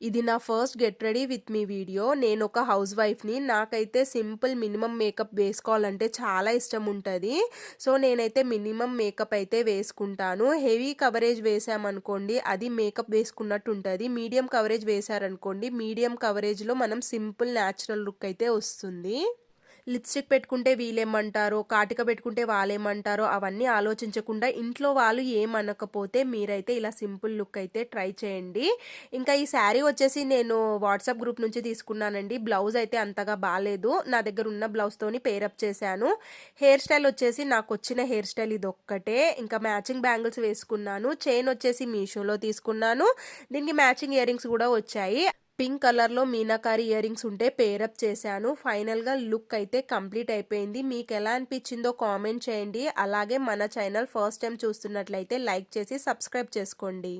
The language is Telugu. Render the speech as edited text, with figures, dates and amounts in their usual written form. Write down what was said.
ఇది నా first get ready with me video. నేను ఒక హౌస్ వైఫ్‌ని. నాకైతే సింపుల్ మినిమమ్ మేకప్ వేసుకోవాలంటే చాలా ఇష్టం ఉంటది. సో, నేనైతే మినిమమ్ మేకప్ అయితే వేసుకుంటాను. హెవీ కవరేజ్ వేసామనుకోండి అది మేకప్ వేసుకున్నట్టు ఉంటది. మీడియం కవరేజ్ వేశారనుకోండి మీడియం కవరేజ్‌లో మనం సింపుల్ న్యాచురల్ లుక్ అయితే వస్తుంది. లిప్స్టిక్ పెట్టుకుంటే వీళ్ళేమంటారో, కాటిక పెట్టుకుంటే వాళ్ళేమంటారో అవన్నీ ఆలోచించకుండా ఇంట్లో వాళ్ళు ఏమనకపోతే మీరైతే ఇలా సింపుల్ లుక్ అయితే ట్రై చేయండి. ఇంకా ఈ శారీ వచ్చేసి నేను వాట్సాప్ గ్రూప్ నుంచి తీసుకున్నానండి. బ్లౌజ్ అయితే అంతగా బాలేదు. నా దగ్గర ఉన్న బ్లౌజ్‌తోని పేరప్ చేశాను. హెయిర్ స్టైల్ వచ్చేసి నాకొచ్చిన హెయిర్ స్టైల్ ఇదొక్కటే. ఇంకా మ్యాచింగ్ బ్యాంగిల్స్ వేసుకున్నాను. చైన్ వచ్చేసి మీషోలో తీసుకున్నాను. దీనికి మ్యాచింగ్ ఇయర్ రింగ్స్ కూడా వచ్చాయి. పింక్ కలర్‌లో మీనాకారి ఇయర్ రింగ్స్ ఉంటే పేరప్ చేశాను. ఫైనల్‌గా లుక్ అయితే కంప్లీట్ అయిపోయింది. మీకెలా అనిపించిందో కామెంట్ చేయండి. అలాగే మన ఛానల్ ఫస్ట్ టైం చూస్తున్నట్లయితే లైక్ చేసి సబ్స్క్రైబ్ చేసుకోండి.